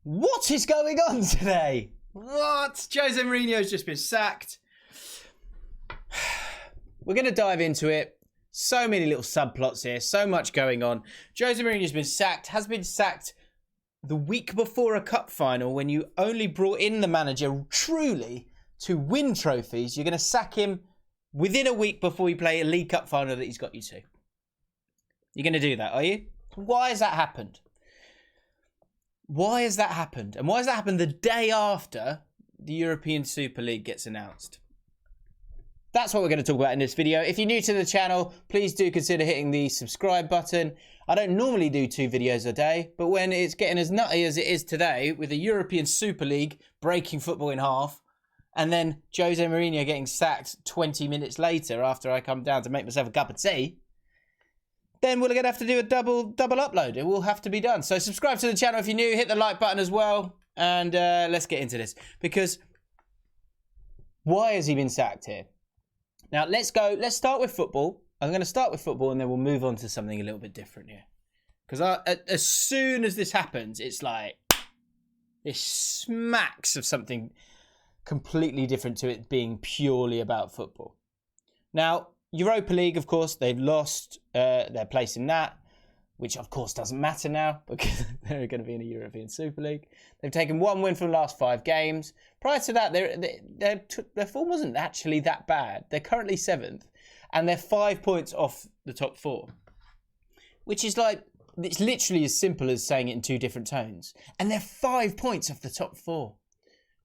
What is going on today? What? Jose Mourinho's just been sacked. We're going to dive into it. So many little subplots here. So much going on. Jose Mourinho's been sacked. Has been sacked the week before a cup final when you only brought in the manager truly to win trophies. You're going to sack him within a week before you play a League Cup final that he's got you to. You're going to do that, are you? Why has that happened? Why has that happened? And why has that happened the day after the European Super League gets announced? That's what we're going to talk about in this video. If you're new to the channel, please do consider hitting the subscribe button. I don't normally do 2 videos a day, but when it's getting as nutty as it is today, with the European Super League breaking football in half, and then Jose Mourinho getting sacked 20 minutes later after I come down to make myself a cup of tea, then we're going to have to do a double upload. It will have to be done. So subscribe to the channel if you're new. Hit the like button as well. And let's get into this. Because why has he been sacked here? Now, let's start with football. I'm going to start with football and then we'll move on to something a little bit different here. Because as soon as this happens, it's like, it smacks of something completely different to it being purely about football. Now, Europa League, of course, they've lost their place in that, which of course doesn't matter now because they're going to be in a European Super League. They've taken 1 win from the last 5 games. Prior to that, their form wasn't actually that bad. They're currently 7th, and they're 5 points off the top 4, which is like, it's literally as simple as saying it in 2 different tones. And they're 5 points off the top 4.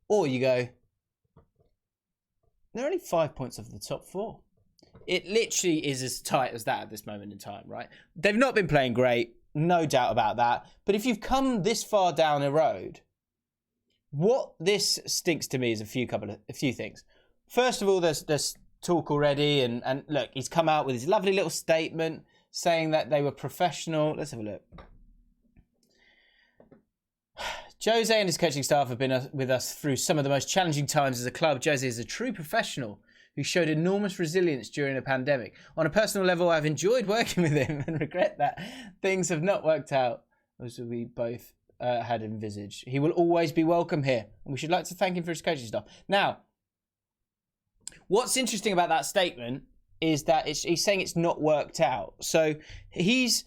Or you go, they're only 5 points off the top 4. It literally is as tight as that at this moment in time, right? They've not been playing great, no doubt about that. But if you've come this far down the road, what this stinks to me is a few things. First of all, there's talk already, and look, he's come out with his lovely little statement saying that they were professional. Let's have a look. Jose and his coaching staff have been with us through some of the most challenging times as a club. Jose is a true professional who showed enormous resilience during a pandemic. On a personal level, I've enjoyed working with him and regret that things have not worked out as we both had envisaged. He will always be welcome here, and we should like to thank him for his coaching staff. Now, what's interesting about that statement is that he's saying it's not worked out. So there's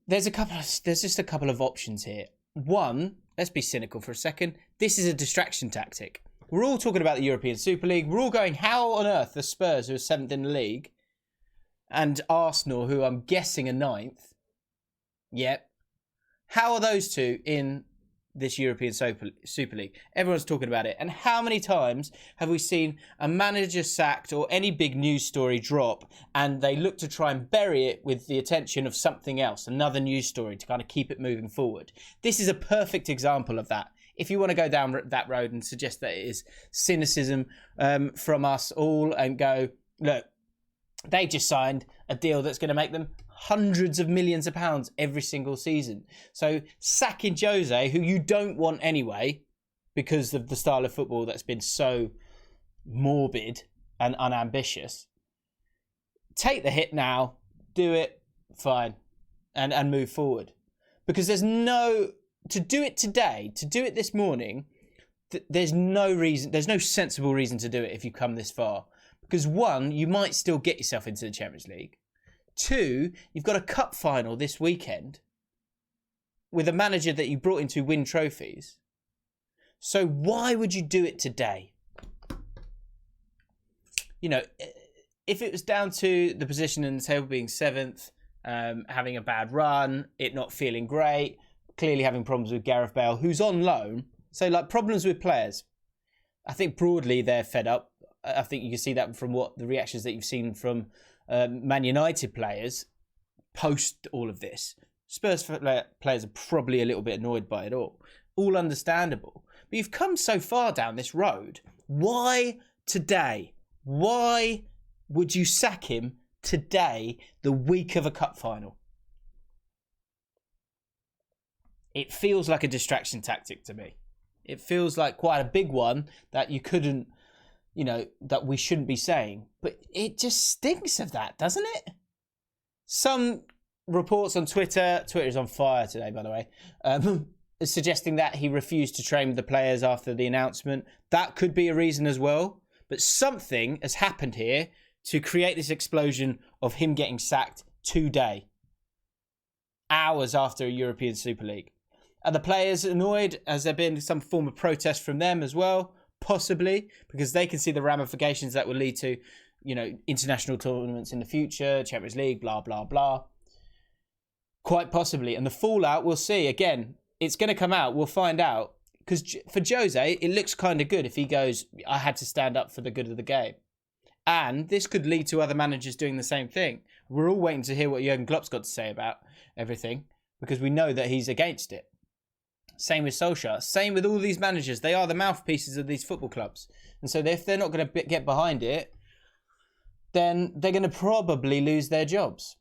just a couple of options here. One, let's be cynical for a second. This is a distraction tactic. We're all talking about the European Super League. We're all going, how on earth the Spurs, who are 7th in the league, and Arsenal, who I'm guessing are 9th, yep, how are those two in this European Super League? Everyone's talking about it. And how many times have we seen a manager sacked or any big news story drop and they look to try and bury it with the attention of something else, another news story to kind of keep it moving forward? This is a perfect example of that. If you want to go down that road and suggest that it is cynicism from us all and go, look, they've just signed a deal that's going to make them hundreds of millions of pounds every single season. So sacking Jose, who you don't want anyway, because of the style of football that's been so morbid and unambitious, take the hit now, do it, fine, and move forward. Because there's no... To do it today, to do it this morning, there's no sensible reason to do it if you come this far. Because 1, you might still get yourself into the Champions League. 2, you've got a cup final this weekend with a manager that you brought in to win trophies. So why would you do it today? You know, if it was down to the position in the table being 7th, having a bad run, it not feeling great, clearly having problems with Gareth Bale, who's on loan. So, like, problems with players. I think broadly they're fed up. I think you can see that from the reactions that you've seen from Man United players post all of this. Spurs players are probably a little bit annoyed by it all. All understandable. But you've come so far down this road. Why today? Why would you sack him today, the week of a cup final? It feels like a distraction tactic to me. It feels like quite a big one that you couldn't, that we shouldn't be saying. But it just stinks of that, doesn't it? Some reports on Twitter is on fire today, by the way. suggesting that he refused to train with the players after the announcement. That could be a reason as well. But something has happened here to create this explosion of him getting sacked today, hours after a European Super League. Are the players annoyed? Has there been some form of protest from them as well? Possibly, because they can see the ramifications that will lead to, international tournaments in the future, Champions League, blah, blah, blah. Quite possibly. And the fallout, we'll see. Again, it's going to come out. We'll find out. Because for Jose, it looks kind of good if he goes, I had to stand up for the good of the game. And this could lead to other managers doing the same thing. We're all waiting to hear what Jurgen Klopp's got to say about everything, because we know that he's against it. Same with Solskjaer. Same with all these managers. They are the mouthpieces of these football clubs. And so if they're not going to get behind it, then they're going to probably lose their jobs.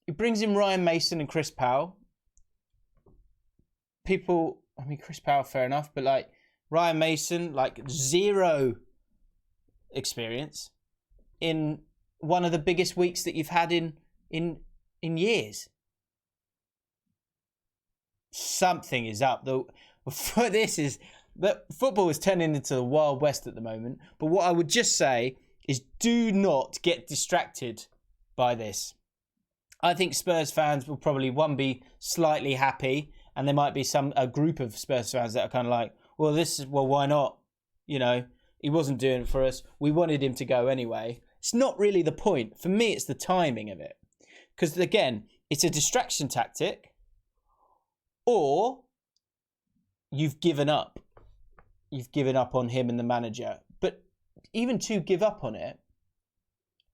He brings in Ryan Mason and Chris Powell. Chris Powell, fair enough, but Ryan Mason, zero experience in one of the biggest weeks that you've had in years. Something is up. This is that football is turning into the Wild West at the moment. But what I would just say is, do not get distracted by this. I think Spurs fans will probably be slightly happy, and there might be a group of Spurs fans that are kind of like, why not? He wasn't doing it for us. We wanted him to go anyway. It's not really the point. For me, it's the timing of it. Because again, it's a distraction tactic, or you've given up. You've given up on him and the manager. But even to give up on it,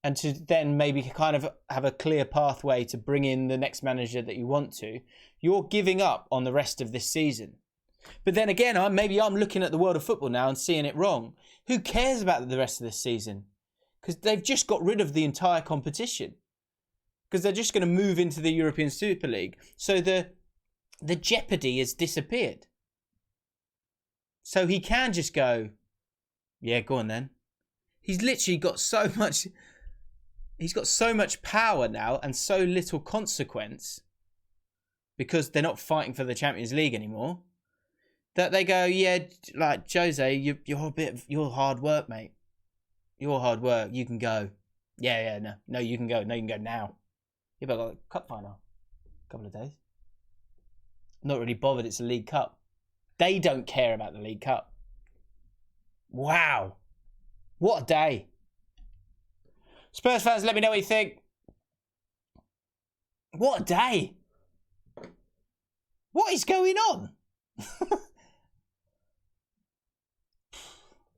and to then maybe kind of have a clear pathway to bring in the next manager that you want to, you're giving up on the rest of this season. But then again, I'm looking at the world of football now and seeing it wrong. Who cares about the rest of this season? Because they've just got rid of the entire competition. Because they're just going to move into the European Super League. So the jeopardy has disappeared. So he can just go, yeah, go on then. He's literally got so much... He's got so much power now and so little consequence, because they're not fighting for the Champions League anymore, that they go, yeah, Jose, you're hard work, mate. You're hard work. You can go. Yeah, no, you can go. No, you can go now. Yeah, but I got a cup final. A couple of days. Not really bothered. It's a League Cup. They don't care about the League Cup. Wow. What a day. Spurs fans, let me know what you think. What a day. What is going on?